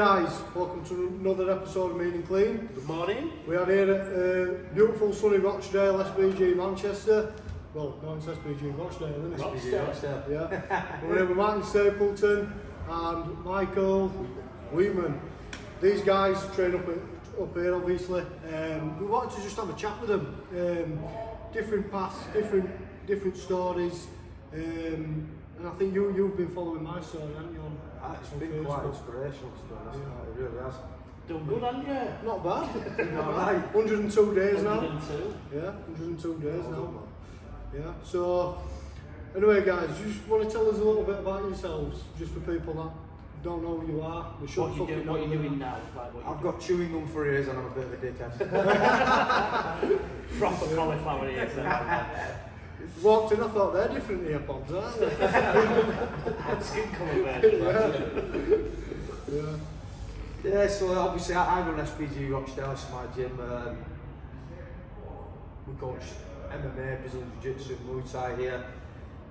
guys, welcome to another episode of Mean&Clean. Good morning. We are here at beautiful sunny Rochdale, SBG Manchester. Well, no, it's SBG Rochdale, isn't it? Rochdale. Yeah. We're here with Martin Stapleton and Michael Weetman. These guys train up here, obviously. We wanted to just have a chat with them. Different paths, different stories. And I think you've been following my story, haven't you? It's been quite inspirational, to be honest. It really has. Done good, haven't you? Not bad. Not right. 102 days now. 102. Yeah, 102 days now. Yeah. So, anyway, guys, you just want to tell us a little bit about yourselves, just for people that don't know who you are. What you doing now? I've got chewing gum for ears and I'm a bit of a dickhead. Proper cauliflower ears. Walked in, I thought they're different earpods, aren't they? Skin colour version. Yeah, so obviously I run SPG Rochdale, it's my gym. We coach MMA, Brazilian Jiu-Jitsu, Muay Thai here.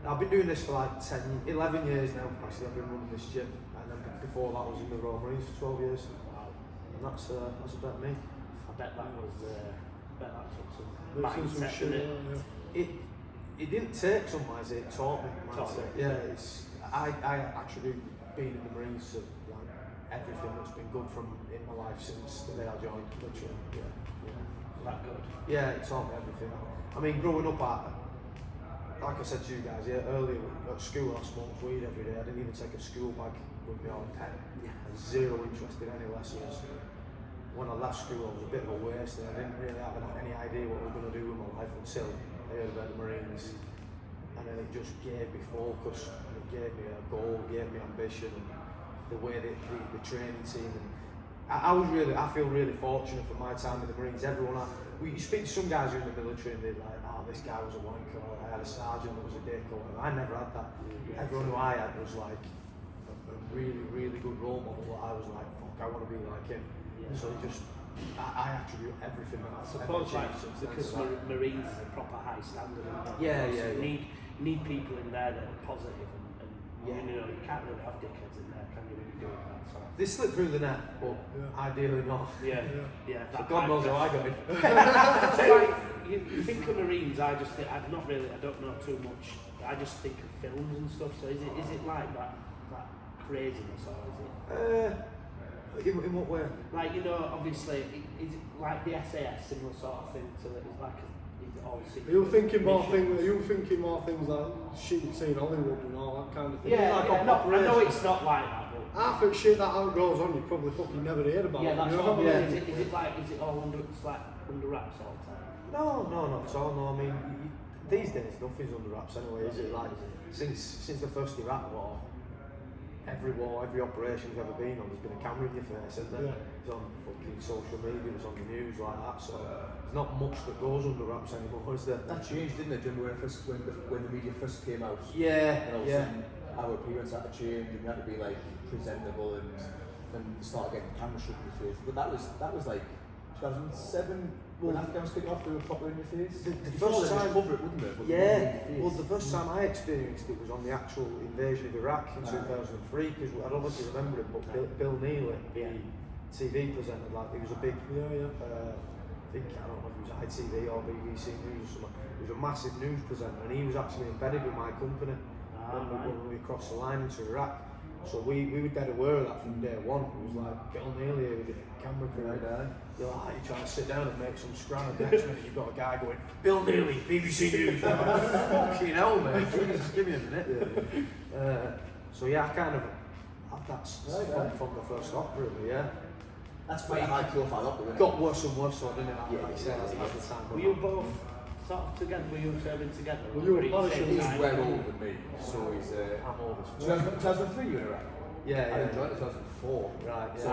I've been doing this for like 11 years now, actually I've been running this gym. And then before that I was in the Royal Marines for 12 years. And that's about me. I bet that took some mindset, didn't it? It didn't take some mindset, it taught me mindset. Yeah, I attribute being in the Marines to like everything that's been good in my life since the day I joined, literally. Yeah. That good? Yeah, it taught me everything. I mean, growing up like I said to you guys earlier, at school I smoked weed every day. I didn't even take a school bag with me on pen. I had zero interest in any lessons. When I left school I was a bit of a waste and I didn't really have any idea what I was going to do with my life until I heard about the Marines, and then it just gave me focus, and it gave me a goal, gave me ambition, and the way the training team. And I feel really fortunate for my time with the Marines. You speak to some guys who are in the military and they're like, oh, this guy was a wanker, or I had a sergeant that was a dick, or I never had that. Everyone who I had was like a really, really good role model. I was like, fuck, I want to be like him. So I attribute everything that I suppose because Marines is a proper high standard. You need people in there that are positive and you can't really have dickheads in there, can you, when you're doing that? So. They slip through the net, but ideally not. Yeah. So God knows how I got it. So like, you think of Marines, I don't know too much. I just think of films and stuff. So is it like that craziness, or is it? In what way? Like, obviously, is it like the SAS, similar sort of thing to it? It's like, is it all secret? Are you thinking more things like shit you see in Hollywood and all that kind of thing? Yeah, I know it's not like that, but half of shit that goes on you probably fucking never hear about. Yeah, that's what I mean? Is it all under wraps all the time? No, not at all. No, I mean, these days nothing's under wraps anyway. Is it like since the first Iraq war? Every operation you've ever been on, there's been a camera in your face, isn't there? It's on fucking social media, it's on the news like that, so there's not much that goes under wraps anymore, is there? That changed, didn't it, when the media first came out? Yeah, and all of a sudden, our appearance had to change, and we had to be like presentable and start getting camera shook in your face. But that was like 2007. When Afghans kicked off, they were proper in your face. The first time, cover it, wouldn't it? The first time I experienced it was on the actual invasion of Iraq in 2003, because I don't know if you remember it, but Bill Neely, the TV presenter, like, he was a big, I don't know if it was ITV or BBC News or something. He was a massive news presenter, and he was actually embedded with my company when we crossed the line into Iraq. So we were dead aware of that from day one. It was like, Bill Neely here with the camera crew. You're like, you're trying to sit down and make some scrum, and next minute you've got a guy going, Bill Neely, BBC News. I'm like, fucking hell, man. Jesus, give me a minute. So I kind of had that from the first op, really, That's quite a high profile op, isn't it? Got worse and worse, so didn't it? As the time were you both sort of together? Were you serving together? Well, you were polishing. He's well older than me, so he's I'm older. 2003 you were in Iraq? Yeah. I joined in 2004. Right. So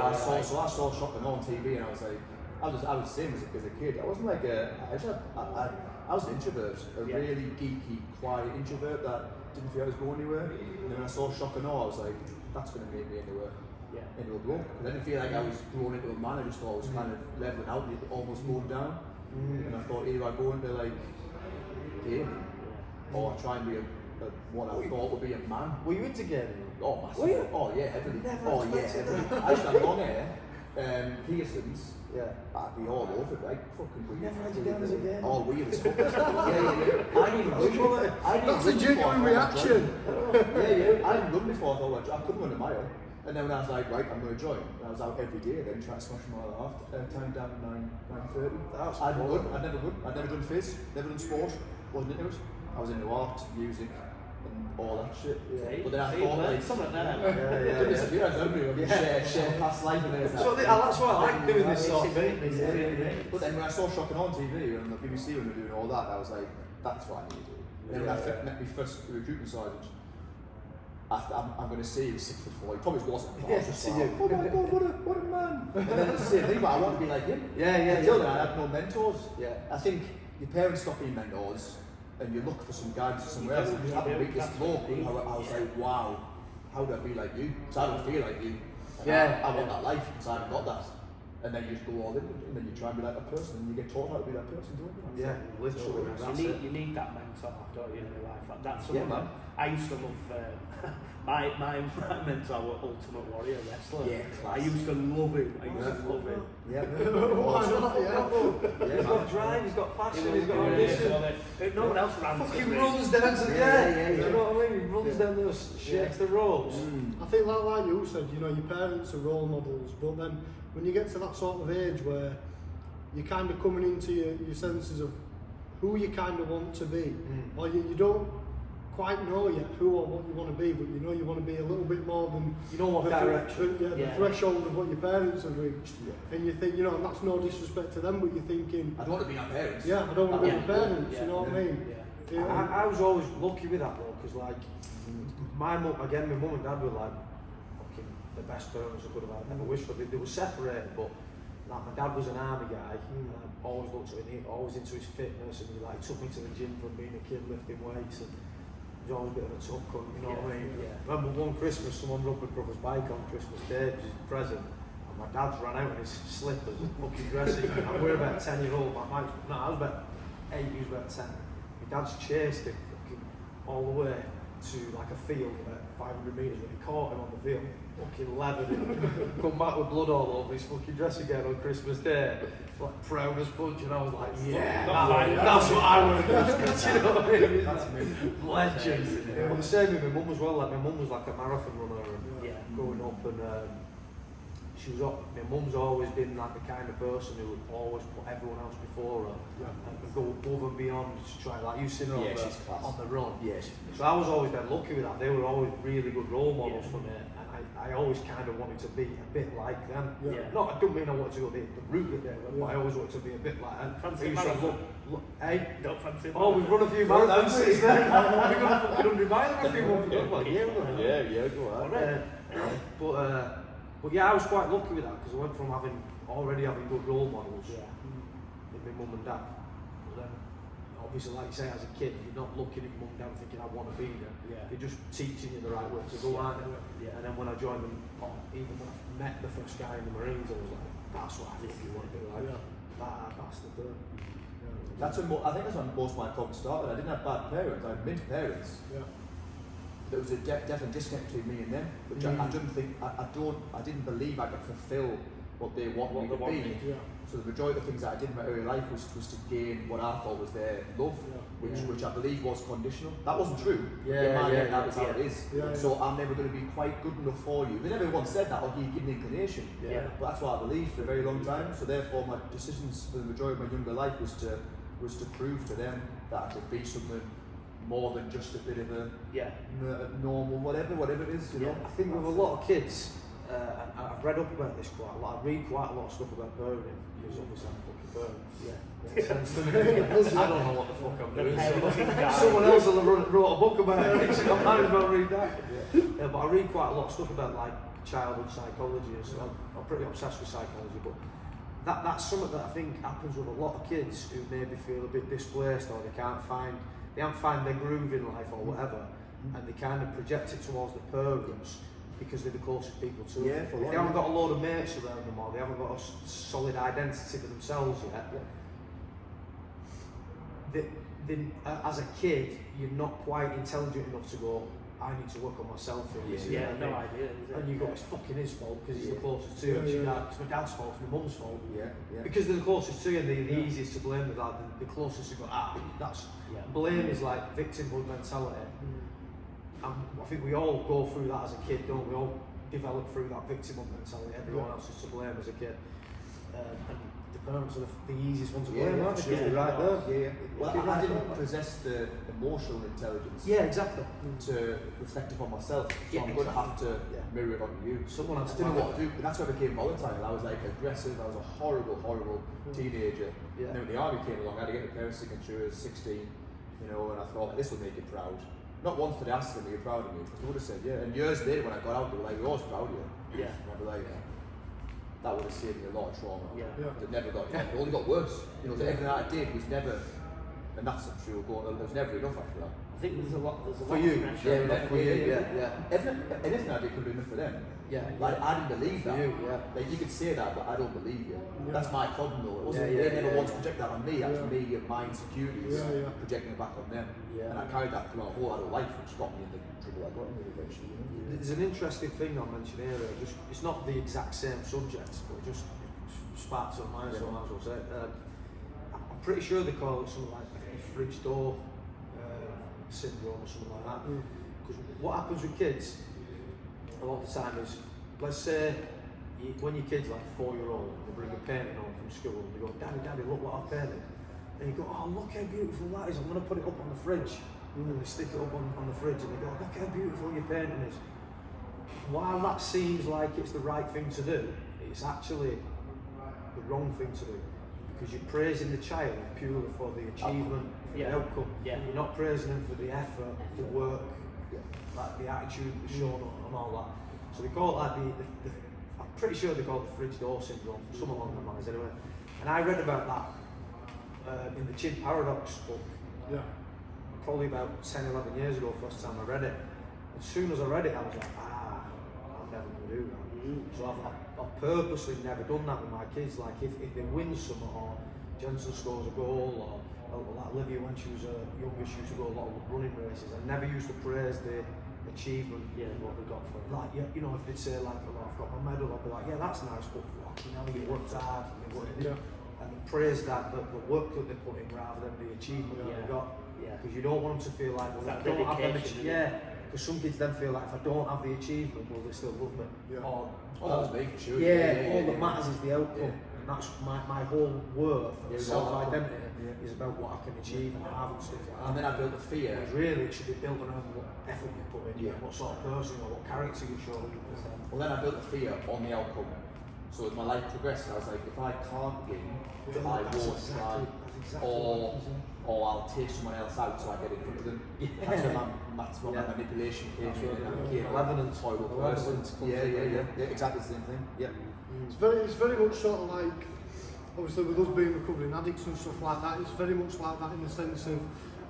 I saw Shock them on TV, and I was like, I was the same as a kid. I wasn't like I was an introvert, a really geeky, quiet introvert that didn't feel I was going anywhere. And then when I saw Shock and Awe, I was like, that's going to make me into a bloke. I didn't feel like I was growing into a man. I just thought I was kind of leveling out, almost going down. And I thought either I go into like gaming or I try and be a what I thought would be a man. Were you into gaming? Oh, massive. Were you? Oh yeah, heavily. Never Oh yeah, expected heavily. I used to have long hair, piercings. Yeah. I'd be all over it, like fucking weird. Never had you down as a gamer? Oh, weird as fuck. yeah. I didn't run. That's a genuine reaction. Yeah. I didn't run before I thought I couldn't run a mile. And then when I was like, right, I'm going to join, and I was out every day then trying to smash a mile and a half, time down 9:30. That's I'd cool. never done fizz, never done sport, wasn't into it. I was into art, music, and all that shit. Yeah. But then I thought, like, something there. share past life and everything. So that's why I like doing this sort of thing. But then when I saw Shocking On TV and the BBC when they were doing all that, I was like, that's what I need to do. And then when I met my first recruitment sergeant, I'm going to say he was 6'4". He probably wasn't. But I was just like, oh my god, what a man! And then it's the same thing, but I want to be like him. Until then, I had no mentors. Yeah. I think your parents stop being mentors, and you look for some guidance somewhere else. And just happened to meet this bloke, and I was like, wow, how do I be like you? Because I don't feel like you. And I want that life, because I haven't got that. And then you just go all in, and then you try and be like a person, and you get taught how to be that person, don't you? Yeah, literally. You need that mentor, don't you, in your life? That's Yeah, something man. I used to love. My mentor was Ultimate Warrior wrestler. Yeah, class. I used to love him. I used to love him. Yeah. Why not? Yeah. He's got drive, he's got passion, he's got ambition. No one else ran to Fucking me. runs down to the Yeah. you know what I mean? He runs down those, shakes the ropes. I think like you said, you know, your parents are role models, but then when you get to that sort of age where you're kind of coming into your senses of who you kind of want to be, or you don't quite know yet who or what you want to be, but you know you want to be a little bit more than You know what direction. the threshold of what your parents have reached, and you think, you know, and that's no disrespect to them, but you're thinking, I don't want to be our parents. yeah, I don't want to be Yeah. my parents, Yeah. you know what I mean? Yeah. I was always lucky with that though, because like my mum and dad were like fucking the best parents I could have had. Never wished for. They were separated, but like my dad was an army guy, and I always looked at him, always into his fitness, and he like took me to the gym from being a kid lifting weights, and he was always a bit of a tough cunt, you know what I mean? Yeah. Remember one Christmas, someone rode my brother's bike on Christmas Day, which is his present. And my dad's ran out in his slippers and fucking dressing, and we're about 10-year-old. I was about 8, he was about 10. My dad's chased him fucking all the way to like a field about 500 metres, and he caught him on the field, fucking levered him, come back with blood all over his fucking dressing gown on Christmas Day, like proud as punch, and I was like, yeah, that's what I want to do. You know what I mean? That's amazing. Legend. But the same with my mum as well. Like my mum was like a marathon runner and growing up, and my mum's always been like the kind of person who would always put everyone else before her and go above and beyond to try. Like you seen her on the run. Yeah, So I was always then lucky with that. They were always really good role models for me, and I always kind of wanted to be a bit like them. Yeah. No, I don't mean I wanted to go the route that they went, but I always wanted to be a bit like them. Fancy I used to marathon? Hey. Don't fancy Oh, we've run a few marathons since then. We've run a 100 miles a few months ago. Well, yeah, go on. But yeah, I was quite lucky with that because I went from already having good role models with my mum and dad. But then, obviously, like you say, as a kid, you're not looking at your mum and dad thinking, I want to be there. Yeah. They're just teaching you the right way to go, aren't they? And then when I joined them, even when I met the first guy in the Marines, I was like, that's what I think you want to be like. That bastard there. I think that's when most of my problems started. I didn't have bad parents. I had mint parents. Yeah. There was a definite disconnect between me and them, which I didn't believe I could fulfill what they wanted me to be. Yeah. So the majority of the things that I did in my early life was to gain what I thought was their love, which I believe was conditional. That wasn't true. In my head, that was how it is. Yeah. So I'm never going to be quite good enough for you. They never once said that, or you give me inclination. Yeah. But that's what I believed for a very long time. So therefore, my decisions for the majority of my younger life was to prove to them that I could be something more than just a bit of a normal whatever it is, you know. I think with a lot of kids, and I've read up about this quite a lot. I read quite a lot of stuff about parenting because obviously I'm fucking parent. Makes sense to me. I don't know what the fuck I'm doing. Someone else will have wrote a book about it. I might as well read that. But I read quite a lot of stuff about like childhood psychology and stuff. I'm pretty obsessed with psychology, but that's something that I think happens with a lot of kids who maybe feel a bit displaced or they haven't found their groove in life or whatever, and they kind of project it towards the parents because they're the closest people to them. If they haven't got a load of mates around them or they haven't got a solid identity for themselves yet, as a kid, you're not quite intelligent enough to go, I need to work on myself here. Yeah, no idea. Is it? And you go, it's fucking his fault because he's the closest to you. It's my dad's fault, it's my mum's fault. Yeah. Because they're the closest to you and they're the easiest to blame. They're like the closest to go, that's... Blame is like victimhood mentality. And I think we all go through that as a kid, don't we? All develop through that victimhood mentality. Everyone else is to blame as a kid. And the parents are the easiest ones to blame, aren't they? Yeah, Right there. Yeah. Well, I didn't possess the emotional intelligence. Yeah, exactly. To reflect upon myself, so I'm going to have to mirror it onto you. Someone has I didn't know what to do, but that's where I became volatile. I was like aggressive. I was a horrible teenager. Yeah. And then when the army came along, I had to get the parents' signature at 16, and I thought this will make you proud. Not once did they ask them, "Are you proud of me?" Because they would have said, "Yeah." And years later, when I got out, they were like, "We're always proud of you." Yeah. And I'd be like, that would have saved me a lot of trauma. Yeah. It never got. It only got worse. Everything that I did was never, and that's a true goal. There was never enough after that. I think there's a lot. There's a For lot you, of pressure. Anything I did could be enough for them. Yeah. Like I didn't believe For that. you, yeah. Like you could say that, but I don't believe you. Yeah. That's my problem though. It wasn't. Yeah, They never once projected that on me. That was Yeah. me and my insecurities projecting it back on them. Yeah. And I carried that through my whole adult life, which got me in the trouble I got in eventually. There's an interesting thing I'll mention here. It's not the exact same subject, but it just sparks on mine, so I might as well say it. I'm pretty sure they call it something like the fridge door syndrome or something like that. Because what happens with kids a lot of the time is, let's say when your kid's like 4-year-old, they bring a painting home from school and they go, Daddy, look what I've painted. And you go, oh, look how beautiful that is, I'm going to put it up on the fridge. And they stick it up on the fridge and they go, look how beautiful your painting is. While that seems like it's the right thing to do, it's actually the wrong thing to do. Because you're praising the child purely for the achievement, for the outcome. Yeah. You're not praising them for the effort, the work, like the attitude, the shown and all that. So they call it like the I'm pretty sure they call it the fridge door syndrome, some along the lines anyway. And I read about that in the Chin Paradox book. Yeah. Probably about 10, 11 years ago, first time I read it. As soon as I read it, I was like, I'm never going to do that. So I've purposely never done that with my kids. Like if they win something, or Jensen scores a goal, or like Olivia when she was younger, she used to go a lot of running races. I never used to praise the achievement, what they got for it. Like, if they'd say like, oh, I've got my medal, I'd be like, yeah, that's nice, but you worked hard, and praise that the work that they put in rather than the achievement that they got. Because you don't want them to feel like, well, I don't have them. Because some kids then feel like, if I don't have the achievement, will they still love me? Yeah. Or that was me for sure. all that matters is the outcome. And that's my whole worth, self-identity is about what I can achieve and have and stuff like that. And then I built the fear. Whereas really it should be built around what effort you put in, what sort of person or what character you show. Well, then I built the fear on the outcome. So as my life progressed, I was like, if I can't win, I won't try. Or I'll take someone else out so I get in front of them. That's where my manipulation came in, and I became a horrible person. Yeah, exactly the same thing. Yeah. It's very much sort of like, obviously with us being recovering addicts and stuff like that, it's very much like that in the sense of,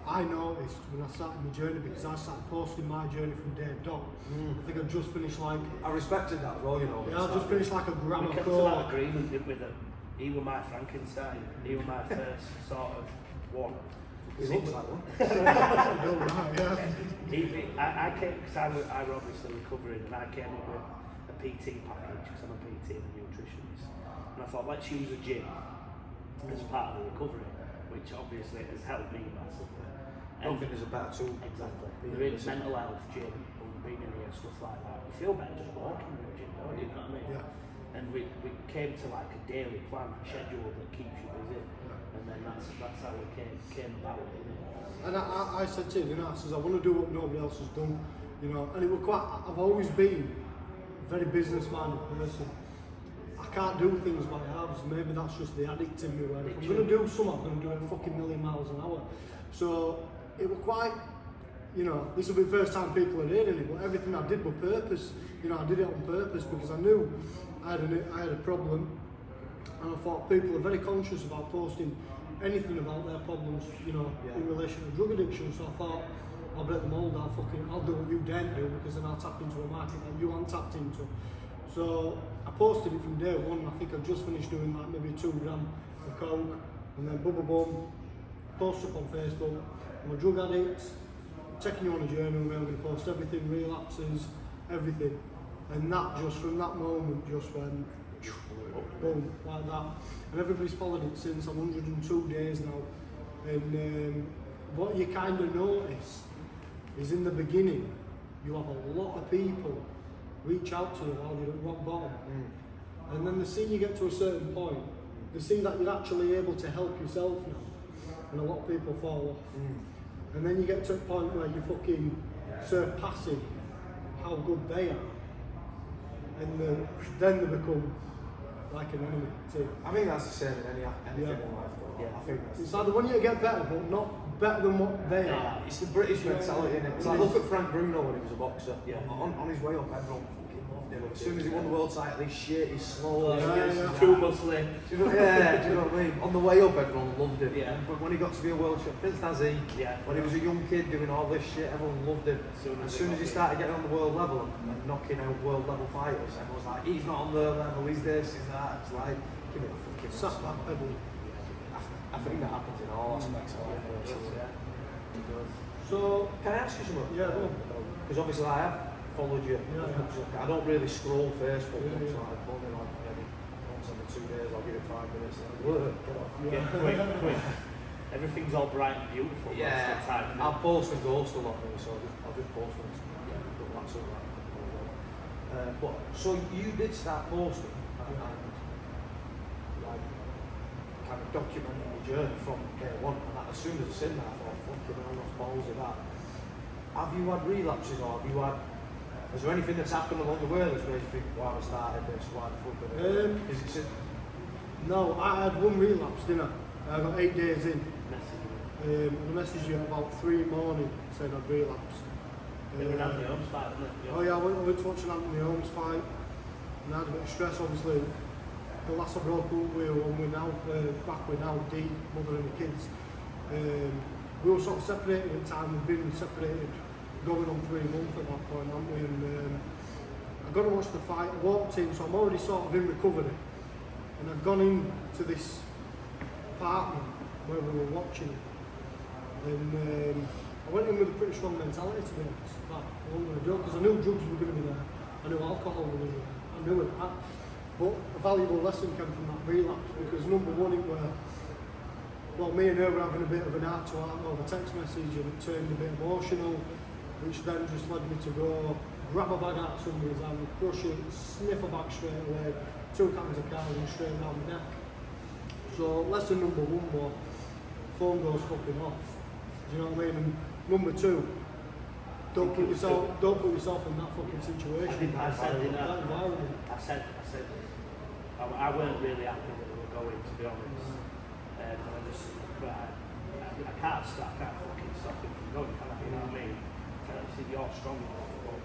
I noticed when I started my journey, because I started posting my journey from day dot. I think I've just finished like... I respected that as well, Yeah, I just finished like a grammar We kept code. to that agreement with him. He was my Frankenstein. He was my first sort of one. He looks like one. I came, because I was obviously recovering, and I came up with a PT package, because I'm a PT and a nutritionist. And I thought, let's use a gym as part of the recovery, which obviously has helped me massively. I don't think there's a better tool. Exactly. There is mental health gym, being in here, stuff like that. You feel better just walking in the gym, don't you? You know what I mean? Yeah. And we came to like a daily plan, a schedule that keeps you busy. And then that's how it came about it, isn't it? And I said to him, I says, I want to do what nobody else has done, and it was quite, I've always been a very business-minded person. I can't do things by halves, maybe that's just the addict in me, where if I'm going to do something, I'm going to do it a fucking million miles an hour. So it was quite, this will be the first time people are hearing it, but everything I did with purpose, I did it on purpose because I knew I had a problem, and I thought people are very conscious about posting anything about their problems, in relation to drug addiction. So I thought, I'll break the mold, I'll do what you daren't do, because then I'll tap into a market that you aren't tapped into. So I posted it from day one. I think I've just finished doing like maybe 2 grams of coke, and then boom, post up on Facebook, I'm a drug addict, taking you on a journey with me, I'm going to post everything, relapses, everything. And that just, from that moment, just went boom, like that. And everybody's followed it since. I'm 102 days now. And what you kind of notice is in the beginning, you have a lot of people reach out to you while you're at rock bottom. And then they see you get to a certain point, they see that you're actually able to help yourself now. And a lot of people fall off. And then you get to a point where you're fucking surpassing how good they are. And then they become like an enemy too. I think that's the same in anything in life though. I think that's it's either when you get better, but not better than what they are. It's the British mentality, innit? It's like, look at Frank Bruno when he was a boxer. On his way up, everyone fucking loved him. As soon as he won the world title, he's shit, he's slow, he's too muscly. do you know what I mean? On the way up, everyone loved him. But when he got to be a world champion, Prince Nazi, when he was a young kid doing all this shit, everyone loved him. As soon as he started getting on the world level and knocking out world level fighters, everyone's like, he's not on their level, he's this, he's that. It's like, give it a fucking Suck that pedal. I think that happens in all aspects of life. So, Can I ask you something? Yeah, go on. Because obviously I have followed you. I don't really scroll Facebook. Yeah. So I only like maybe once every 2 days. I'll give it 5 minutes. And I'll get off. Quick. Everything's all bright and beautiful. Most of the time, isn't it? I'll post and ghost a lot, really, so I'll just post when it's that's all right. But so you did start posting and like kind of documenting the journey from day one. And as soon as I seen that, I thought, fucking hell, what's balls of that? Have you had relapses, or have you had? Is there anything that's happened along the way that's made you think, why have I started this? Why the fuck did I? Is it? no, I had one relapse, didn't I? I got 8 days in. And I messaged you at about 3 in the morning saying I'd relapsed. It was Anthony Holmes fight, wasn't it? Oh yeah, I went to watch an Anthony Holmes fight, and I had a bit of stress. Obviously, the last I broke up we were on with now, back with now, Dee, mother and the kids. We were sort of separated at the time. We'd been separated going on 3 months at that point, hadn't we? And I got to watch the fight. I walked in, so I'm already sort of in recovery, and I've gone into this apartment where we were watching it, and I went in with a pretty strong mentality, to be honest. Like, I wasn't going to do it because I knew drugs were going to be there. I knew alcohol was going to be there. I knew it. But a valuable lesson came from that relapse because number one, it were, well, me and her were having a bit of an heart to heart over text message, and it turned a bit emotional, which then just led me to go grab a bag out of somebody's hand, crush it, sniff a bag straight away, 2 cans of Carling straight down the neck. So lesson number one was phone goes fucking off. Do you know what I mean? And number 2, don't put yourself in that fucking situation. I said in that environment. I weren't really happy that we were going, to be honest. And I just, I can't fucking stop it from going, can I? You know what I mean? I said, you're strong enough, but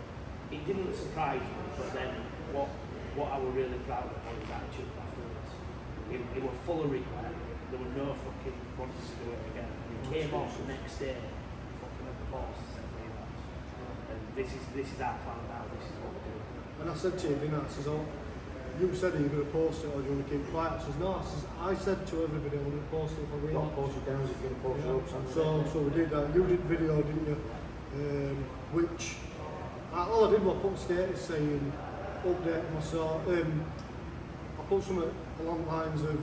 it didn't surprise me. But then what I was really proud of was his attitude afterwards. He was full of regret. There was no fucking wanting to do it again. And he came off the next day, fucking up the balls to say relapse. And this is our plan now. This is what we're doing. And I said to you, didn't I? I says, oh, you said, are you going to post it or do you want to keep quiet? I says, no. I said to everybody, I'm going to post it if I relapse. Not post it down as if you're going to post it up. So we did that. You did video, didn't you? Which, all I did was put a status saying, update myself. I put something along the lines of,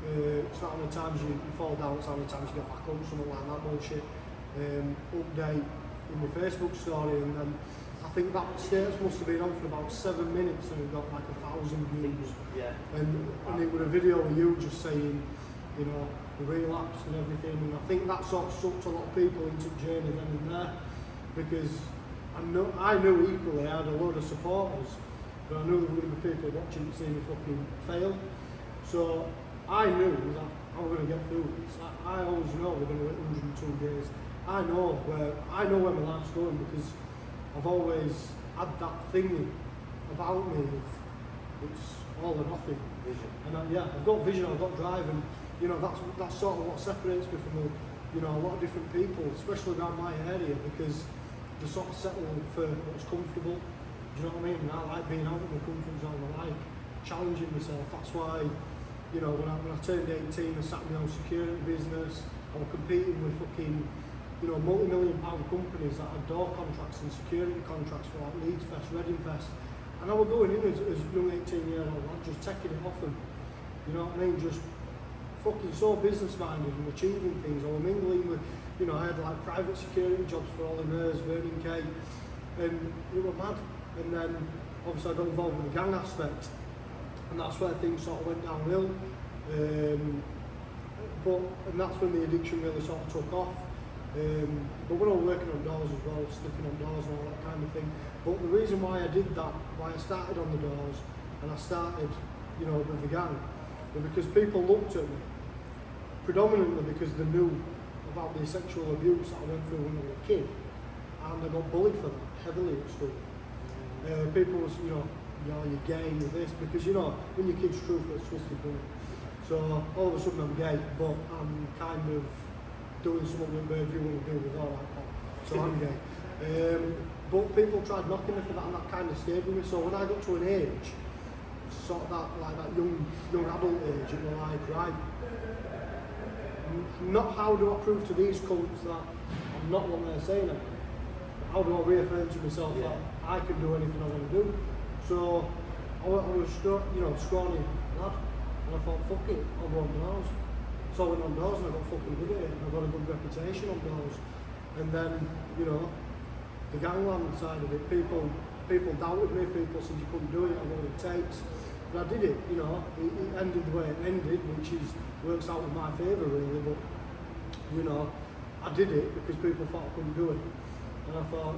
it's not how many times you fall down, it's how many times you get back up, something like that bullshit. Update in my Facebook story, and then I think that status must have been on for about 7 minutes and it got like 1,000 views. Yeah. And it was a video of you just saying, you know, the relapse and everything, and I think that sort of sucked a lot of people into the journey then and there, because I knew equally I had a load of supporters, but I knew there were going to be people watching to see me fucking fail. So I knew that I was going to get through this. I always know we're going to hit 102 days. I know where my life's going because I've always had that thing about me of it's all or nothing. Vision. And I've got vision, I've got drive, and you know that's sort of what separates me from a lot of different people, especially around my area, because they sort of settle for what's comfortable. Do you know what I mean? And I like being out of my comfort zone. I like challenging myself. That's why, you know, when I turned 18, I sat in my own security business. I was competing with fucking, you know, multi-million pound companies that had door contracts and security contracts for like Leeds Fest, Reading Fest. And I was going in as a young 18-year-old lad, just taking it off them. You know what I mean? Just fucking so business-minded and achieving things. I was mingling with, you know, I had like private security jobs for Ollie Mears, Vernon Kay, and it was mad. And then obviously I got involved with the gang aspect, and that's where things sort of went downhill. And that's when the addiction really sort of took off. But when I was working on doors as well, sniffing on doors and all that kind of thing. But the reason why I did that, why I started on the doors, and I started, you know, with the gang, was because people looked at me, predominantly because they knew about the sexual abuse that I went through when I was a kid, and I got bullied for that heavily at school. People was, you know, you're gay, you're this, because, you know, when your kid's truth gets twisted, don't it? So all of a sudden I'm gay, but I'm kind of doing something that you want to do with all that. So I'm gay. But people tried knocking me for that, and that kind of stayed with me. So when I got to an age, sort of that young adult age, it was like, right, not how do I prove to these cunts that I'm not what they're saying I am. How do I reaffirm to myself that I can do anything I want to do? So I was, you know, scrawny lad, and I thought, fuck it, I'll go on doors. So I went on doors and I got fucking good at it, and I got a good reputation on doors. And then, you know, the gangland side of it, people doubted me, people said you couldn't do it, I know what it takes. But I did it, you know, it ended the way it ended, which works out in my favour really, but, you know, I did it because people thought I couldn't do it. And I thought,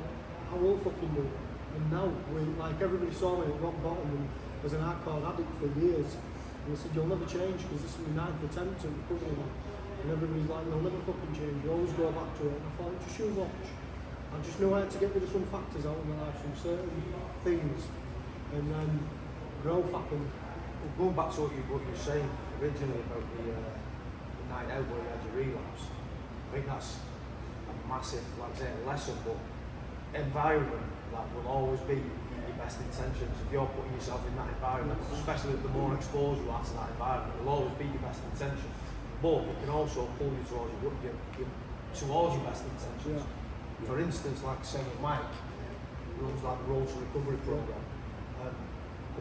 I will fucking do it. And now, like everybody saw me at rock bottom and as an hardcore addict for years. And they said, you'll never change because this is my 9th attempt at recovering that. And everybody's like, you'll never fucking change, you always go back to it. And I thought, just you watch. I just knew I had to get rid of some factors out of my life, some certain things. And then growth happened. Well, going back to what you were saying originally about the night out where you had your relapse, I think that's a massive, like I say, lesson, but environment that will always be your best intentions. If you're putting yourself in that environment, especially the more exposed you are to that environment, it will always be your best intention. But it can also pull you towards your best intentions. Yeah. For instance, like say with Mike, runs like the Road to Recovery program. A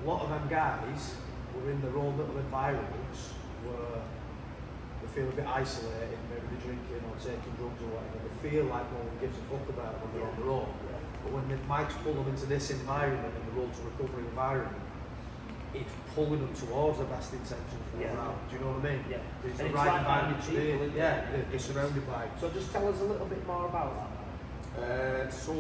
lot of them guys were in their own little environments where they feel a bit isolated, maybe they're drinking or taking drugs or whatever. They feel like no one gives a fuck about it when they're on their own. But when Mike's pulling them into this environment, in the Road to Recovery environment, it's pulling them towards the best intentions for around. Do you know what I mean? Yeah. It's the right environment to be in. Yeah, they're surrounded by. So just tell us a little bit more about that. So,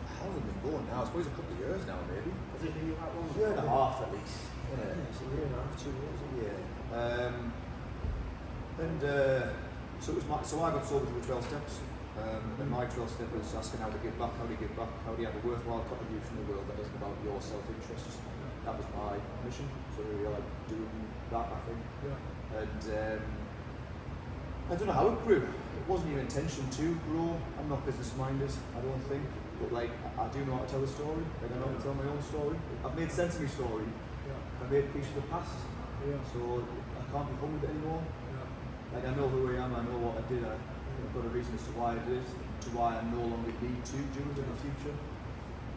how has it been going now? I suppose a couple of years now, maybe. Has it been that long? A year and a half at least. Yeah, it's a year and a half, 2 years. Yeah. So it was so I got sober through 12 steps. And my 12 step was asking how to give back, how do you give back, how do you have a worthwhile contribution in the world that isn't about your self-interest. That was my mission. So we were like doing that, I think. Yeah. And I don't know how it grew. It wasn't your intention to grow. I'm not business-minded, I don't think. But like, I do know how to tell a story. Like, I know how to tell my own story. I've made sense of my story. Yeah. I've made peace with the past. Yeah. So I can't be humbled anymore. Yeah. Like, I know who I am, I know what I did. I've got a reason as to why I did it, to why I no longer need to do it in the future.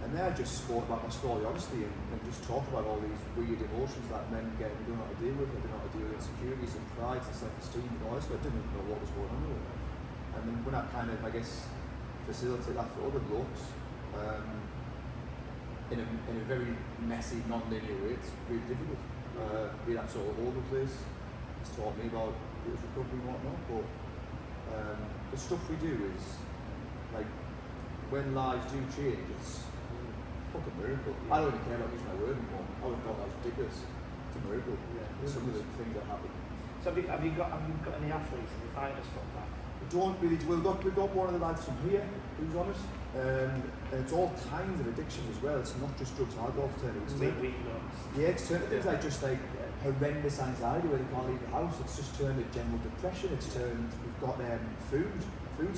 And then I just spoke about my story honestly and just talked about all these weird emotions that men get and don't know how to deal with. They don't know how to deal with insecurities and pride and self-esteem and all this. I didn't even know what was going on with it. And then when I kind of, I guess, facilitate that for other blokes, in a very messy, non-linear way, it's really difficult. Being that sort of all over the place, it's taught me about recovery and whatnot, but the stuff we do is, like, when lives do change, it's a fucking miracle. I don't even care about using my word anymore. I would have thought that was ridiculous. It's a miracle. Yeah. Some of the things that happen. So have you got any athletes, any fighters from that? We don't really. We've got one of the lads from here who's on it. And it's all kinds of addictions as well. It's not just drugs and alcohol. It's turned things like just like horrendous anxiety where they can't leave the house. It's just turned to general depression. It's turned. We've got foods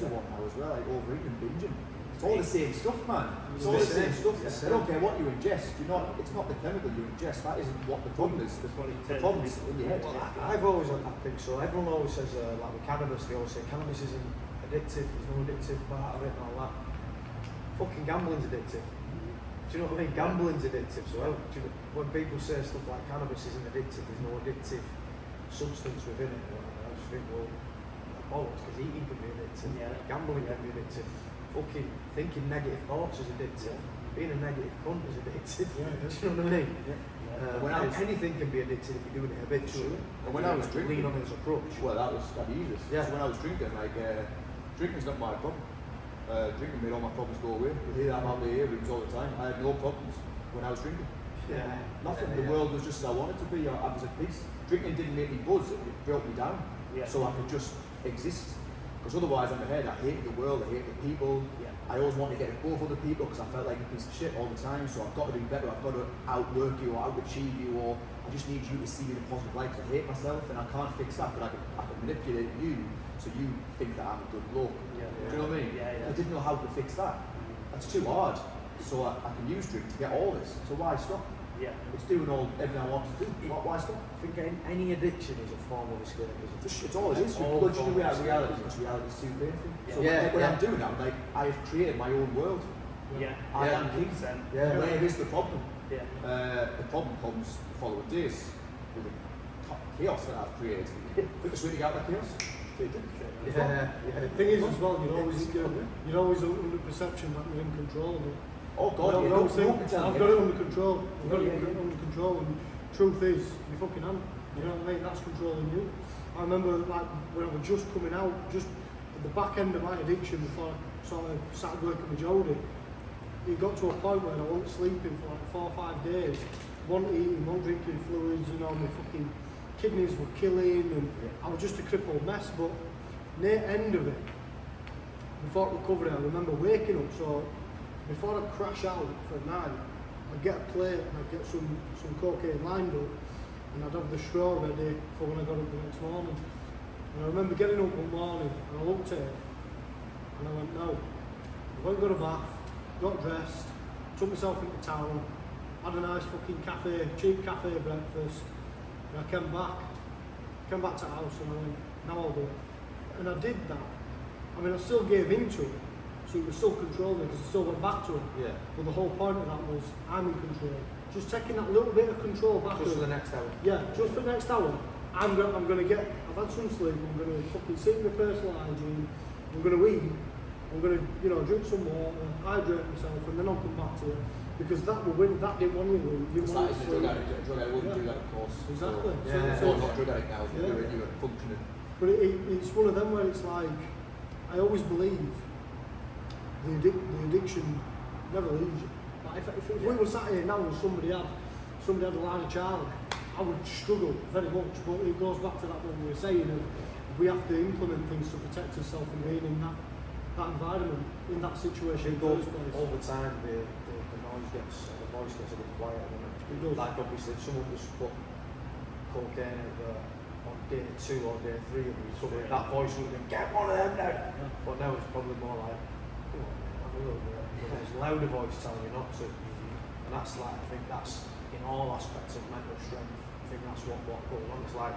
are one now as well, like overeating and binging. It's all the same stuff, man. It's all the same stuff. I don't care what you ingest. It's not the chemical you ingest. That isn't what the problem is. The problem is in your head. Well, I've always had that thing. So everyone always says, like with cannabis, they always say cannabis isn't addictive. There's no addictive part of it and all that. Fucking gambling's addictive. Do you know what I mean? Gambling's addictive. So when people say stuff like cannabis isn't addictive, there's no addictive substance within it. I just think, well, bollocks, because eating can be addictive. Gambling can be addictive. Fucking thinking negative thoughts is addictive. Being a negative cunt is addictive. Do you know what I mean? Anything can be addictive if you're doing it habitually. And when I was drinking, lean on it as a crutch. well, that'd be easy. Yeah. So when I was drinking, drinking's not my problem. Drinking made all my problems go away. You hear that about the earrings all the time. I had no problems when I was drinking. Nothing. The world was just as I wanted to be. I was at peace. Drinking didn't make me buzz. It broke me down. So I could just exist. Because otherwise, in my head, I hated the world. I hated the people. I always wanted to get above other people because I felt like a piece of shit all the time. So I've got to do better. I've got to outwork you or outachieve you, or I just need you to see me in a positive light. Because I hate myself and I can't fix that. But I can manipulate you so you think that I'm a good bloke. Do you know what I mean? I didn't know how to fix that. That's too hard. So I can use drink to get all this. So why stop? It's doing everything I want to do. Why stop? I think any addiction is a form of escapism. It's all it is. You're plunging away at reality because reality's too painful. So when I'm doing that, I'm like, I've created my own world. I am king. Where is the problem? The problem comes the following days with the chaos that I've created. Quickest way to get out of that chaos? The thing is as well, you're always under the perception that you're in control of it. Oh God, you don't think, I've got it under control. I've got it under control, and truth is, you fucking haven't. You know what I mean? That's controlling you. I remember like when I was just coming out, just at the back end of my addiction before I sort of started working with Jodie, it got to a point where I wasn't sleeping for like 4 or 5 days, wasn't eating, wasn't drinking fluids, you know, my fucking kidneys were killing, and I was just a crippled mess. But near end of it, before recovery, I remember waking up, so before I crash out for a night, I'd get a plate and I'd get some cocaine lined up, and I'd have the straw ready for when I got up the next morning. And I remember getting up one morning and I looked at it and I went, no. I went and got a bath, got dressed, took myself into town, had a nice fucking cheap cafe breakfast, and I came back to the house and I went, now I'll do it. And I did that. I mean, I still gave into it. So it was still controlling because I still went back to it. But the whole point of that was I'm in control. Just taking that little bit of control back. Just for the next hour. Just for the next hour. I've had some sleep, I'm going to fucking sit in my personal hygiene, I'm going to eat, I'm going to, drink some water, hydrate myself, and then I'll come back to it. Because that will win, that didn't want you to win. You it's like a drug addict wouldn't do that, of course. Exactly. So I'm not a drug addict now, you're functioning. But it's one of them where it's like, I always believe the addiction never leaves you. Like if we were sat here now and somebody had a line of child, I would struggle very much. But it goes back to that what we were saying of we have to implement things to protect ourselves from being in that environment, in that situation. Over time, the noise gets, the voice gets a bit quieter. It does. Like obviously, if someone just put cocaine on day 2 or day 3 of you, that voice would have been, get one of them now. But now it's probably more like, there's a louder voice telling you not to, and that's like, I think that's in all aspects of mental strength. I think that's what goes on. It's like,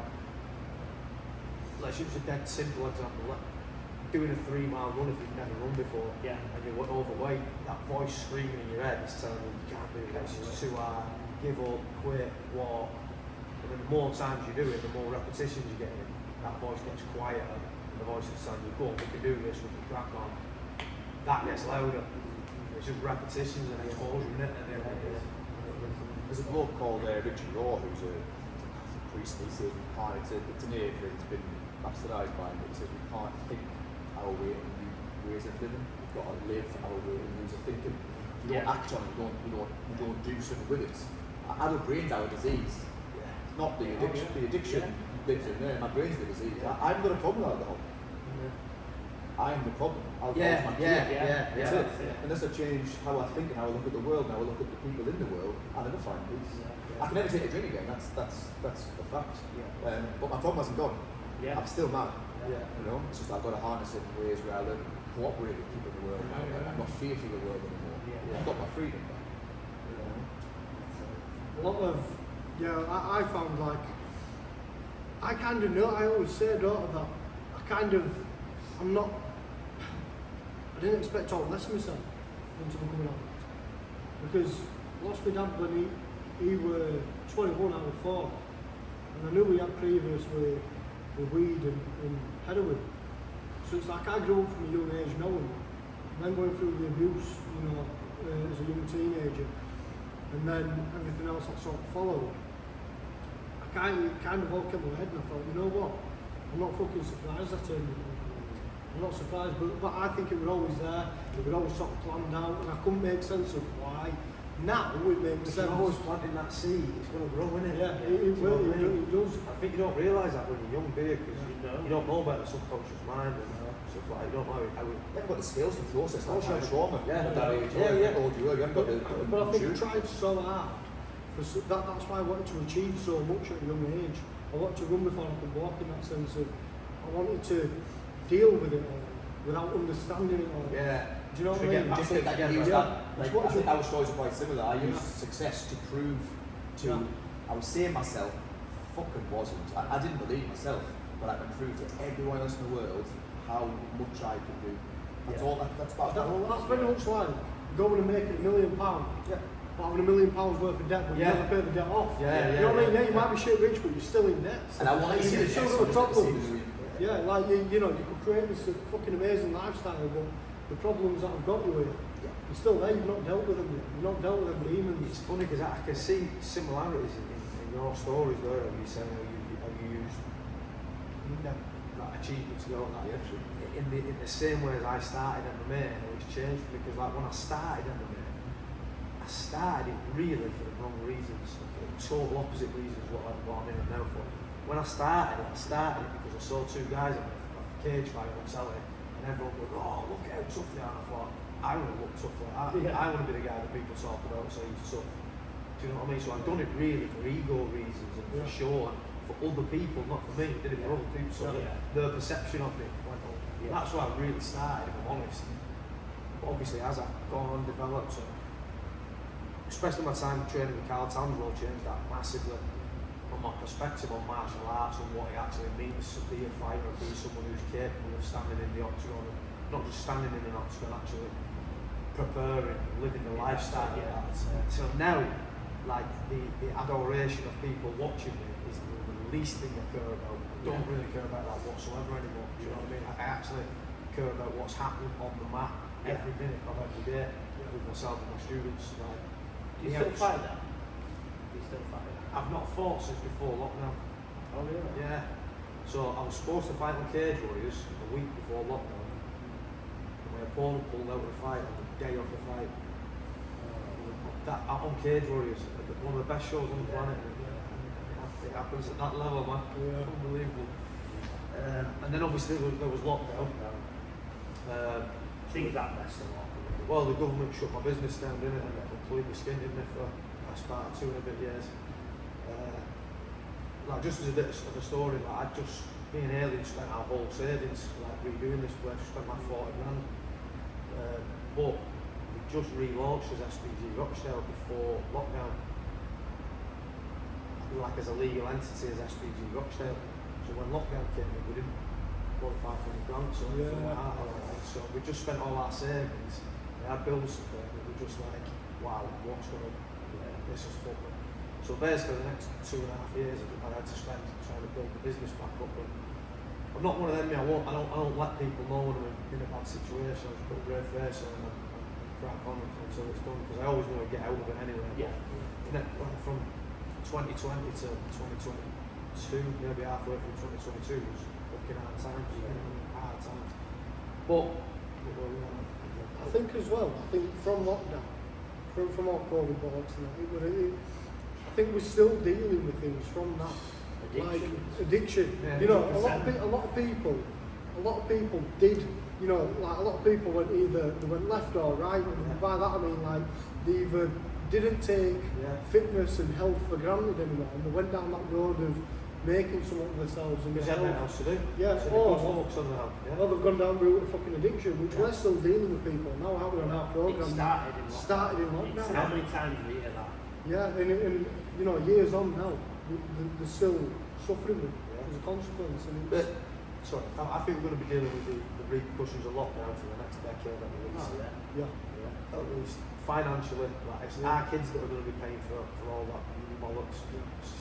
let's use a dead simple example. Doing a 3-mile run if you've never run before, and you're overweight, that voice screaming in your head is telling you you can't do this, it's too hard, give up, quit, walk. And then the more times you do it, the more repetitions you get in, that voice gets quieter, and the voice is telling you, go on, we can do this, we can crack on. That gets louder. It's just repetitions and exposure in it. There's a bloke called Richard Raw who's a priest, and he says we can't, it's an area that's been bastardised by him, but he says we can't think our way and new ways of living. We've got to live our way and ways of thinking. You don't act on it, you don't do something with it. Our brain's our disease. It's not the addiction. The addiction lives in there. My brain's the disease. I haven't got a problem with alcohol. I am the problem. That's it. Unless I change how I think and how I look at the world and how I look at the people in the world, I'll never find peace. I can never take a drink again. That's a fact. But my problem hasn't gone. I'm still mad. You know, it's just I've got to harness it in ways where I learn to cooperate with people in the world. I'm not fearful of the world anymore. I've got my freedom back. You know? A lot of, I found like, I kind of know, I always say, don't I, that I'm not, I didn't expect all this myself into becoming adult. Because I lost my dad when he were 21, I was 4. And I knew he had previous with weed and heroin. So it's like I grew up from a young age knowing that. And then going through the abuse, as a young teenager. And then everything else that sort of followed. I kind of all came to my head and I thought, you know what? I'm not fucking surprised I turned it. I'm not surprised, but I think it was always there. It was always sort of planned out, and I couldn't make sense of why. Now it makes sense. You're always planting that seed. It's going to grow, isn't it? Yeah, it will. It does. I think you don't realise that when you're young, do you? Because you don't know about the subconscious mind and stuff like that. You don't know how it. You haven't got the skills to process that kind of trauma. Yeah. At that age, you haven't got the But I think I tried so hard. That's why I wanted to achieve so much at a young age. I wanted to run before I could walk, in that sense of I wanted to deal with it all without understanding it all. Yeah. Do you know what I mean? I think our stories are quite similar. I used success to prove to, I was saying myself, fucking wasn't. I didn't believe myself, but I can prove to everyone else in the world how much I can do. That's all. That's very much like going and making £1 million. Yeah. But having £1 million worth of debt, but you never pay the debt off. You know what I mean? Yeah, you might be shit rich, but you're still in debt. And I want to see the problems. Yeah, like you could create this fucking amazing lifestyle, but the problems that have got you with, you're still there. You've not dealt with them yet. You've not dealt with them demons. It's funny because I can see similarities in your stories there. Have you saying how you used that achievement to go that in the same way as I started MMA, and it's changed because like when I started MMA, I started it really for the wrong reasons, for the total opposite reasons what I'm in it now for. When I started it because I saw 2 guys on a cage fight on telly, and everyone goes, oh, look how tough they are. And I thought, I want to look tough like that. I want to be the guy that people talk about and say he's tough. Do you know what I mean? So I've done it really for ego reasons and for show, and for other people, not for me. I did it for other people, so their perception of me went up. That's why I really started, if I'm honest. But obviously, as I've gone and developed, especially my time training with Carl Townswell changed that massively on my perspective on martial arts and what it actually means to be a fighter and be someone who's capable of standing in the octagon, and not just standing in an octagon, actually preparing and living the lifestyle of that. So now, like the adoration of people watching me is the least thing I care about. I don't really care about that whatsoever anymore. Do you know what I mean? I actually care about what's happening on the mat every minute of every day with myself and my students. Like, Do you still fight that? Do you still fight? I've not fought since before lockdown. Oh really? Yeah. So I was supposed to fight on Cage Warriors a week before lockdown. And my opponent pulled out of the fight on the day of the fight. That on Cage Warriors, one of the best shows on the planet. It happens at that level, man. Unbelievable. And then obviously there was lockdown. Things that messed a lot. Well, the government shut my business down, didn't it? And completely skinned me for the past part 2 and a bit years. Like just as a bit of a story, like me and Haley spent our whole savings like redoing this place, spent like 40 grand. But we just relaunched as SPG Rochdale before lockdown. Like as a legal entity as SPG Rochdale. So when lockdown came in, we didn't qualify for any grants or anything like that. So we just spent all our savings. We had bills to pay, and we were just like, wow, what's going on? This is football. So basically the next 2.5 years I had to spend trying to build the business back up. And I'm not one of them, I don't let people know when I'm in a bad situation. I just put a brave face on and crack on until it's done, because I always want to get out of it anyway. From 2020 to 2022, maybe halfway through 2022 was fucking hard times. But I think as well, from lockdown, from all COVID bollocks and that, I think we're still dealing with things from that. Like addiction. Yeah, you know, a lot of people did, you know, like a lot of people went they went left or right, and by that I mean like they either didn't take fitness and health for granted anymore, and they went down that road of making something of themselves and Because they have nothing else to do. Yeah, So they've got focus on the health. Yeah. or they've gone down the route of fucking addiction, which we're still dealing with people now. How we're on our It program. started in lockdown. lockdown. How many times do we hear that? Yeah, and you know, years on now, they're still suffering with it as a consequence. And But, sorry, I think we're going to be dealing with the repercussions of lockdown for the next decade at least. Oh, yeah. yeah. At least financially, like it's our kids that are going to be paying for all that bollocks.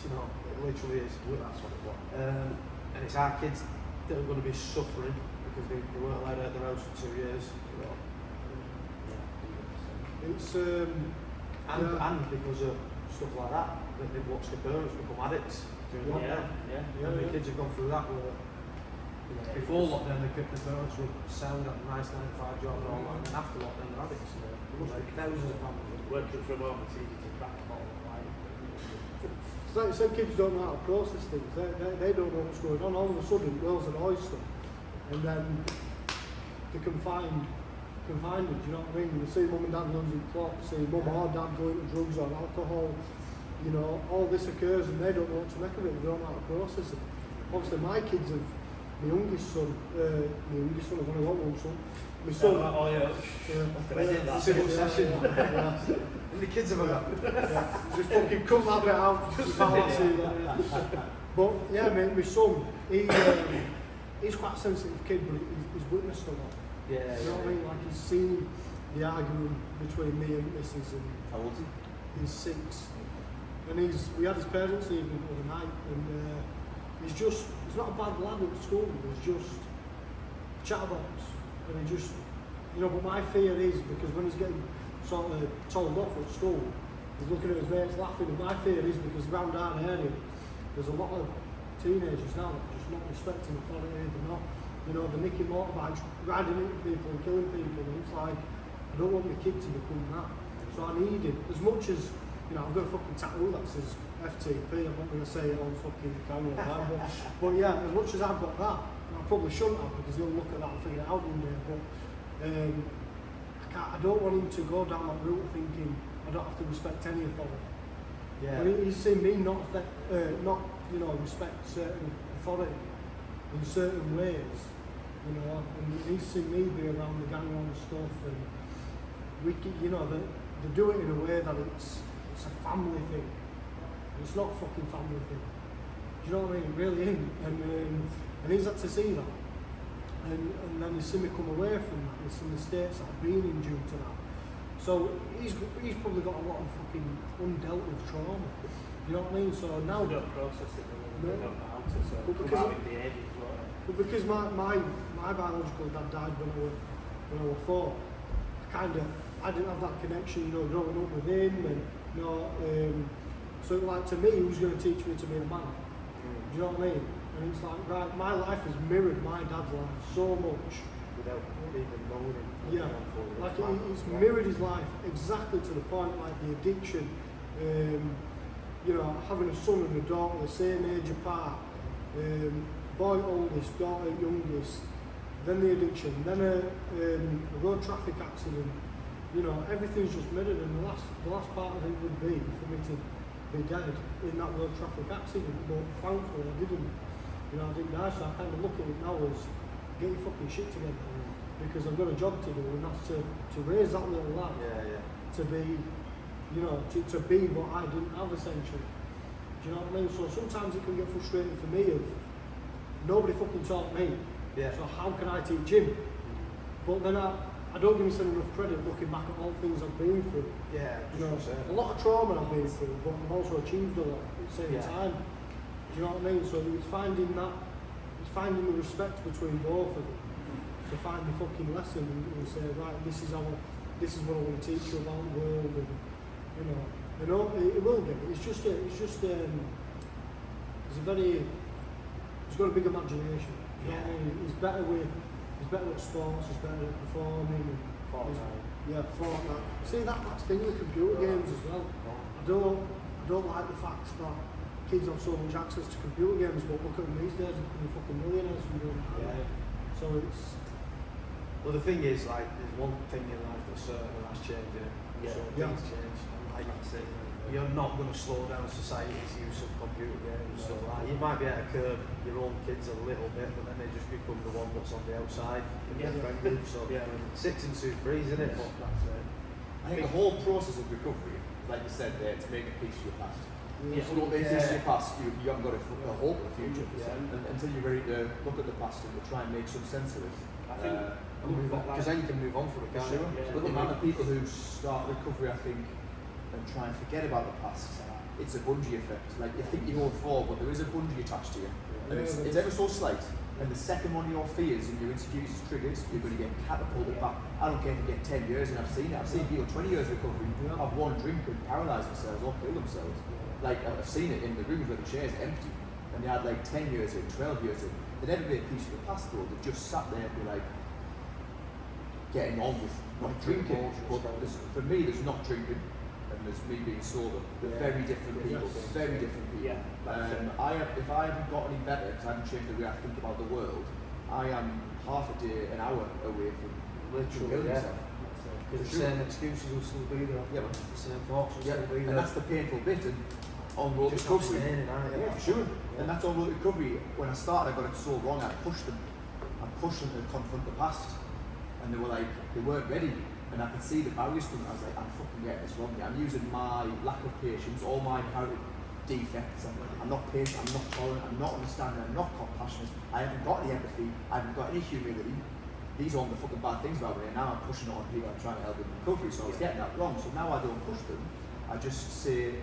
You know, it literally is. That's what it was. And it's our kids that are going to be suffering because they weren't allowed out of their house for 2 years. You know. It's And because of stuff like that they've watched their parents become addicts during lockdown. Yeah. The kids have gone through that where before lockdown the parents were selling at a nice 9 to 5 job and all that, and then after lockdown they're addicts. There must be thousands of families. Working from home, it's easy to crack a bottle of wine. It's like some kids don't know how to process things. They don't know what's going on. All of a sudden, the world's an oyster, and then they can find it. Do you know what I mean? They see mum and dad losing plots, see mum or dad going to drugs or alcohol. You know, all this occurs, and they don't know what to make of it. They don't know how to process it. Obviously, my kids have. My youngest son, I've only got one son. My son. Civil session. And the kids have got. Just fucking cut that bit out. Just can't see that. But yeah, my son, he's quite a sensitive kid, but he's witnessed a lot. You know what I mean? Like he's seen the argument between me and Mrs. and How old is he? he's 6. And we had his parents' evening the other night, and he's not a bad lad at school, he's just chatterbox. And he just, you know, but my fear is, because when he's getting sort of told off at school, he's looking at his mates laughing, and my fear is because around our area, there's a lot of teenagers now that are just not respecting authority, they're not, you know, they're nicking motorbikes, riding into people and killing people, and it's like, I don't want my kid to become that. So I need it, as much as, you know, I've got a fucking tattoo that says FTP, I'm not going to say it on fucking camera, but yeah, as much as I've got that, I probably shouldn't have, because he'll look at that and figure it out one day, but I don't want him to go down that route of thinking I don't have to respect any authority. Yeah. When he's seen me not you know, respect certain authority in certain ways, you know, and he's seen me be around the gang on stuff, and you know, they do it in a way that it's a family thing. It's not a fucking family thing. Do you know what I mean? It really isn't. And he's had to see that. And then he's seen me come away from that. He's seen the states that I've been in due to that. So he's probably got a lot of fucking undealt with trauma. You know what I mean? So now They don't process it, they don't know how to, so But come because out in behaviours, won't it? But because my biological dad died when I was 4, I didn't have that connection, you know, growing up with him, and you know, so like to me, who's going to teach me to be a man? Do you know what I mean? And it's like, right, my life has mirrored my dad's life so much. Without even knowing him. Yeah, like it's mirrored his life exactly to the point, like the addiction, you know, having a son and a daughter the same age apart, boy oldest, daughter youngest, then the addiction, then a road traffic accident, you know, everything's just mirrored, and the last part of it would be for me to be dead in that road traffic accident, but thankfully I didn't, you know, I didn't die, so I kind of look at it now as get your fucking shit together, because I've got a job to do, and that's to raise that little lad to be, you know, to be what I didn't have essentially. Do you know what I mean? So sometimes it can get frustrating for me of nobody fucking taught me. So how can I teach him? But then I don't give myself enough credit looking back at all the things I've been through. You know, a lot of trauma I've been through, but I've also achieved a lot at the same time. Do you know what I mean? So it's finding the respect between both of them. To find the fucking lesson and say, right, this is what I want to teach you about the world, and you know, it will get it. It's just he's got a big imagination. You know what I mean? He's better at sports, he's better at performing. Fortnite. See that's thing with computer games as well. I don't like the fact that kids have so much access to computer games, but look at them these days, they're becoming fucking millionaires from doing that. So it's. Well, the thing is, like, there's one thing in life that's certain, and that's changing. So things change. Like, you're not going to slow down society's use of computer games and stuff like that. You might be able to curb your own kids a little bit, but then they just become the one that's on the outside in their friend group. So 6 and 2 3, isn't it? But that's it. I think the whole process of recovery, like you said there, to make a peace with your past. Yeah. If you don't make peace with your past, you haven't got a hope for the future. Until you're ready to look at the past and to try and make some sense of it. I think Because then you can move on from it, can't you? But the amount of people who start recovery, I think, and try and forget about the past, it's a bungee effect. Like, you think you're going forward, but there is a bungee attached to you. And it's ever so slight. And the second one of your fears and your insecurities is triggered, you're going to get catapulted back. I don't care if you get 10 years, and I've seen it. I've seen people 20 years recovery have one drink and paralyse themselves or kill themselves. Like, I've seen it in the rooms where the chairs are empty. And they had like 10 years in, 12 years in. They never made peace with the past though. They just sat there and be like, getting on with not drinking. But for me, there's not drinking. There's me being sober. They're very different people. Very different people. If I haven't got any better, because I haven't changed the way I think about the world, I am half a day, an hour away from literally killing myself. Because the same excuses will still be there. Yeah, but the same thoughts will still be there. And that's the painful bit. And on road recovery, yeah, for sure. And that's on road recovery. When I started, I got it so wrong. I pushed them to confront the past, and they weren't ready. And I could see the barriers to them. I was like, I'm fucking getting this wrong. I'm using my lack of patience, all my character defects. I'm not patient, I'm not tolerant, I'm not understanding, I'm not compassionate. I haven't got any empathy, I haven't got any humility. These are all the fucking bad things about me, and now I'm pushing it on people I'm trying to help in recovery. So I was getting that wrong. So now I don't push them. I just say,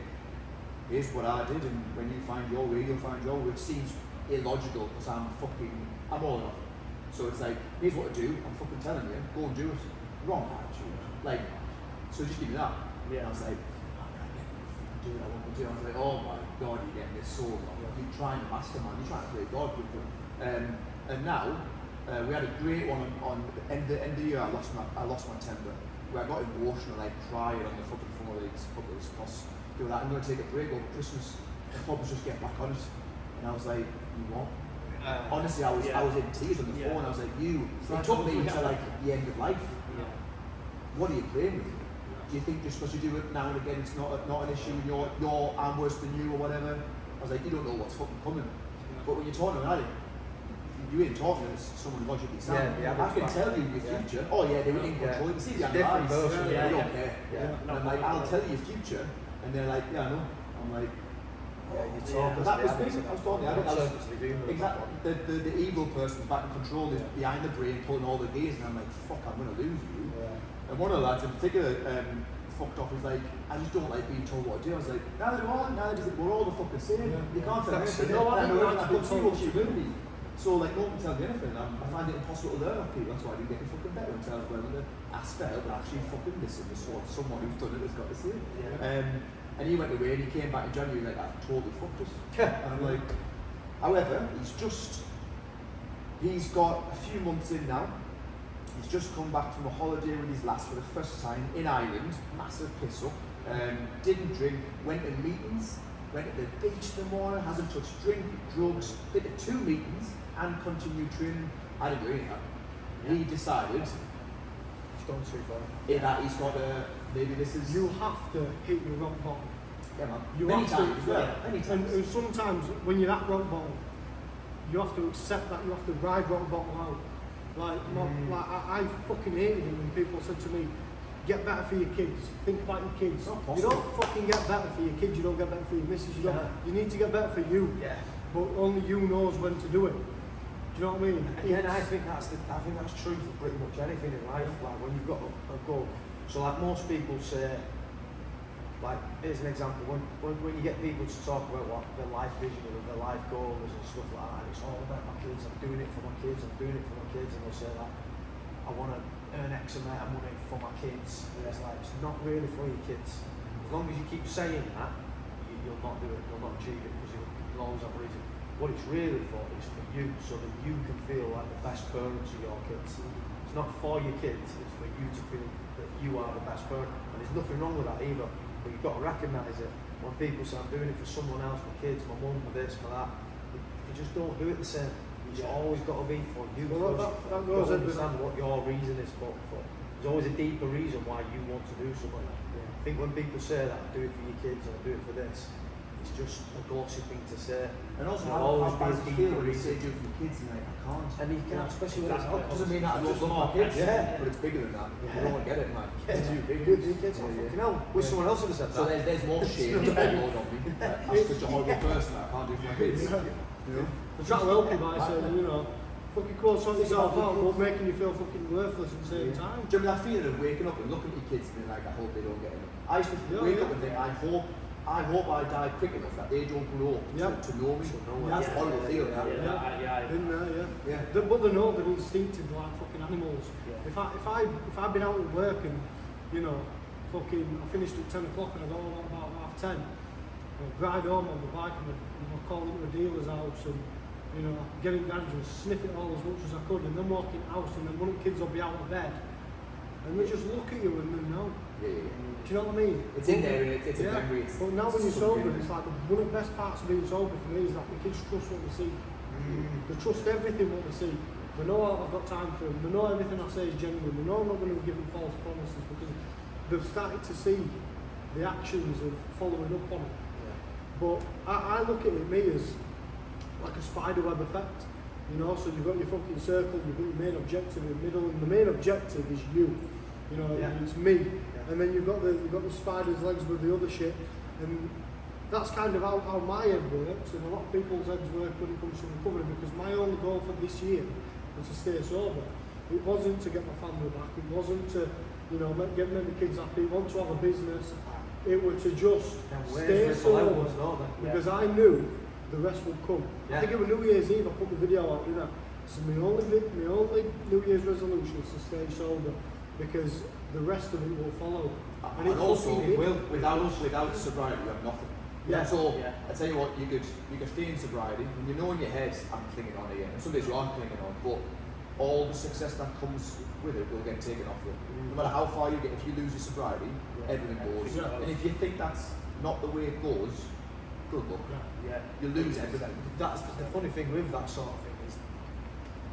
here's what I did, and when you find your way, you'll find your way. It seems illogical because I'm all enough. So it's like, here's what to do, I'm fucking telling you, go and do it. Wrong attitude. Like, so just give me that. Yeah. I was like, I want to do it. I was like, oh my god, you're getting this so wrong. You're trying to mastermind, you're trying to play God with them. And now, we had a great one on the end of the year. I lost my temper. Where I got emotional, like crying on the fucking phone with these fuckers. Because they were like, I'm going to take a break over Christmas. The club was just get back on it. And I was like, you what? Honestly, I was in tears on the phone. I was like, it took me to like the end of life. What are you playing with? Do you think just because you do it now and again it's not an issue and I'm worse than you or whatever? I was like, you don't know what's fucking coming. But when you're talking about it, you ain't talking as someone logically sound. I can tell you your future. Oh yeah, they were in control. You can see the eyes. They don't care. And I'm like, I'll tell you your future. And they're like, yeah, I know. I'm like, that was me. I was talking. Exactly. The evil person's back in control is behind the brain, pulling all the gears, and I'm like, fuck, I'm gonna lose you. And one of the lads in particular fucked off. He's like, I just don't like being told what to do. I was like, neither do I. Neither does it. We're all the fucking same. You can't tell me anything. I can see what you will be. So like, no one can tell me anything. I find it impossible to learn off people. That's why I do get me fucking better in terms of whether to ask for help and actually fucking listen to someone who's done it has got to say. And he went away and he came back in January like, I've totally fucked us. And I'm like, however, he's got a few months in now. He's just come back from a holiday with his lass for the first time in Ireland, massive piss up, didn't drink, went to meetings, went to the beach in the morning, hasn't touched drink, drugs, been to 2 meetings and continued training. I didn't do any of that. He decided He's gone too far. That he's got maybe this is... You have to hit your rock bottom. Yeah, man. Many times as well. Many times. And sometimes when you're at rock bottom, you have to accept that, you have to ride rock bottom out. I fucking hated it when people said to me, get better for your kids, think about your kids. You don't fucking get better for your kids, you don't get better for your missus, you need to get better for you. But only you knows when to do it. Do you know what I mean? Again, I think that's true for pretty much anything in life. Like when you've got a goal. So like most people say, like here's an example, when you get people to talk about what their life vision or their life goals and stuff like that, and it's all about my kids, I'm doing it for my kids, and they'll say that I want to earn X amount of money for my kids. And it's like, it's not really for your kids. As long as you keep saying that, you'll not do it, you'll not achieve it, because you'll always have a reason. What it's really for is for you, so that you can feel like the best parent to your kids. It's not for your kids, it's for you to feel that you are the best parent. And there's nothing wrong with that either. But you've got to recognise it. When people say, I'm doing it for someone else, my kids, my mum, my this, my that, you just don't do it the same. It's always got to be for you. Well, that goes to understand what your reason is for there's always a deeper reason why you want to do something. I think when people say that, do it for your kids or do it for this, it's just a glossy thing to say. And also, There'll how bad always does it be a feel when you deeper say do reason. it for your kids and you're like, I can't. And you can't, especially when Exactly. it's Doesn't mean that I don't love my kids, but it's bigger than that. You Yeah. don't want to get it, man. It's too big. Good for your kids. Fucking hell. Wish someone else would have said So that. there's more shame to be load on me. That's such a horrible person that I can't do for my kids. You know? I'm trying to help you by saying, you know, fucking go and sort yourself out, but making you feel fucking worthless at the same time. Do you remember that feeling of waking up and looking at your kids and being like, I hope they don't get it? I used to wake up and think, I hope I die quick enough that they don't grow up to know me. That's a horrible feeling. Been there, Yeah. But they know they're instinctive like fucking animals. Yeah. If I've been out at work and, you know, fucking I finished at 10 o'clock and I got home about 10:30, I'll ride home on the bike and I'll call into a dealer's house and, you know, get in garage and sniff it all as much as I could and then walk in the house and then one of the kids will be out of bed and they just look at you and they know. Yeah. Do you know what I mean? It's in there and it's a memory. But now when you're sober, it's like one of the best parts of being sober for me is that the kids trust what they see. They trust everything what they see. They know I've got time for them. They know everything I say is genuine. They know I'm not going to give them false promises because they've started to see the actions of following up on it. But I look at me as like a spider web effect. You know, so you've got your fucking circle, you've got your main objective in the middle, and the main objective is you. You know, it's me. And then you've got the spider's legs with the other shit, and that's kind of how my head works, and a lot of people's heads work when it comes to recovery. Because my only goal for this year was to stay sober. It wasn't to get my family back. It wasn't to, you know, get my kids happy. Want to have a business. It was to just stay sober because I knew the rest would come. I think it was New Year's Eve. I put the video out. You know, so my only New Year's resolution is to stay sober because the rest of it will follow. And it also will. Without sobriety, you have nothing. Yeah. So I tell you what, you could feel in sobriety, and you know in your head, I'm clinging on here. And some days you aren't clinging on, but all the success that comes with it will get taken off you. No matter how far you get, if you lose your sobriety, everything goes. And if you think that's not the way it goes, good luck. You lose everything. That's the funny thing with that sort of thing is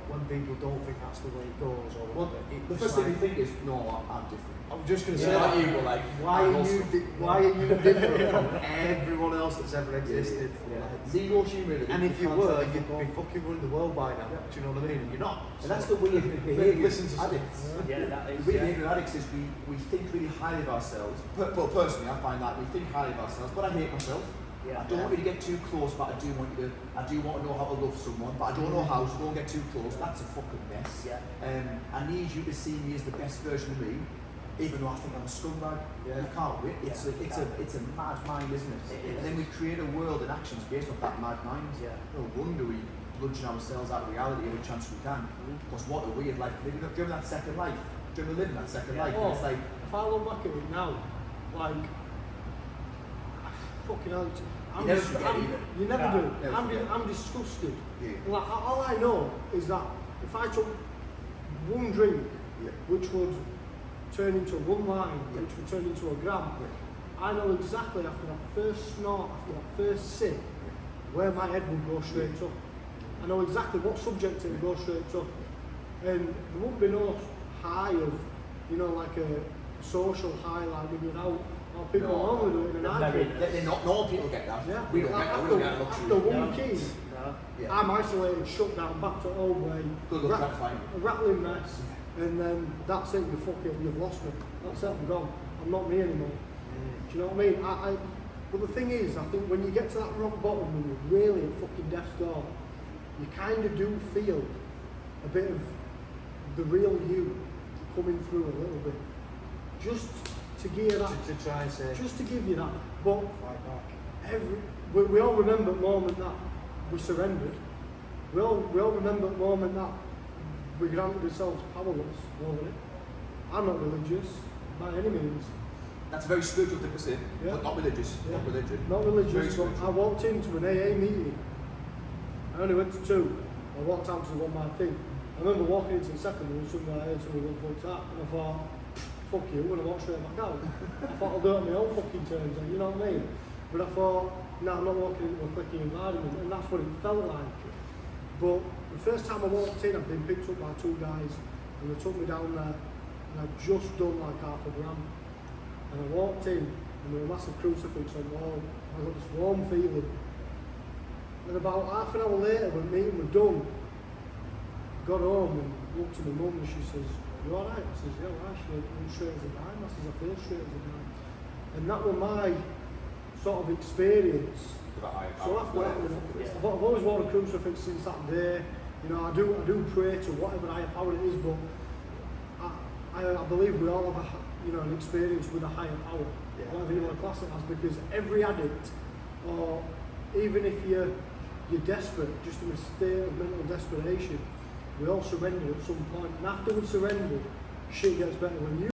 when people don't think that's the way it goes. Or The first thing you think is, no, I'm different. I'm just going to say like you, but like, why are you different from everyone else that's ever existed? Zero humility. And if you were, you'd be fucking running the world by now. Do you know what I mean? And you're not. And that's the weird behaviour Listen to addicts. That is. The weird behaviour of addicts is we think really highly of ourselves. Well, personally, I find that we think highly of ourselves, but I hate myself. I don't want you to get too close, but I do want to know how to love someone, but I don't know how, so don't get too close. That's a fucking mess. I need you to see me as the best version of me, even though I think I'm a scumbag. I can't wait. It's a mad mind, isn't it? And then we create a world and actions based off that mad mind. No wonder we lunging ourselves out of reality every chance we can. Because what a weird life living during that second life. During living that second life. And it's like, if I look back at it now, like fucking hell. You never forget either. You never do. I'm disgusted. Like, all I know is that if I took one drink, which would turn into one line, which would turn into a gram, I know exactly after that first snort, after that first sip, where my head would go straight up. I know exactly what subject it would go straight up. And there won't be no high of, you know, like a social high like when you're out. People normally do it in an argument. Normal people get that. We don't get that. We don't get that luxury. After one key, I'm isolated, shut down, back to old way, a rattling mess, and then that's it, you've lost me. That's it, I'm gone. I'm not me anymore. Do you know what I mean? But the thing is, I think when you get to that rock bottom, when you're really at fucking death's door, you kind of do feel a bit of the real you coming through a little bit. Just to give you that, to try and say, just to give you that, but we all remember the moment that we surrendered. We all remember the moment that we granted ourselves powerless over it. I'm not religious by any means. That's a very spiritual thing to say, but not religious. Not religion. Not religious, but I walked into an AA meeting. I only went to 2. I walked out to the one man thing. I remember walking into the second one, somewhere I heard someone go fucked up, and I thought, fuck you, and I walked straight back out. I thought I'll do it on my own fucking terms, you know what I mean? But I thought, no, I'm not walking into a clicky environment, and that's what it felt like. But the first time I walked in, I'd been picked up by 2 guys, and they took me down there, and I'd just done like half a gram. And I walked in, and there was a massive crucifix on the wall. I got this warm feeling. And about half an hour later, when meeting was done, I got home and looked to my mum and she says, "You alright?" I says, "Yeah, right." She went, "I'm straight as a dime." I says, "I feel straight as a dime." And that was my sort of experience. So after that, I've always worn a crucifix since that day. You know, I do pray to whatever higher power it is, but I believe we all have an experience with a higher power, whatever you want to class it as, because every addict, or even if you're desperate, just in a state of mental desperation, we all surrender at some point, and after we surrender, shit gets better. When you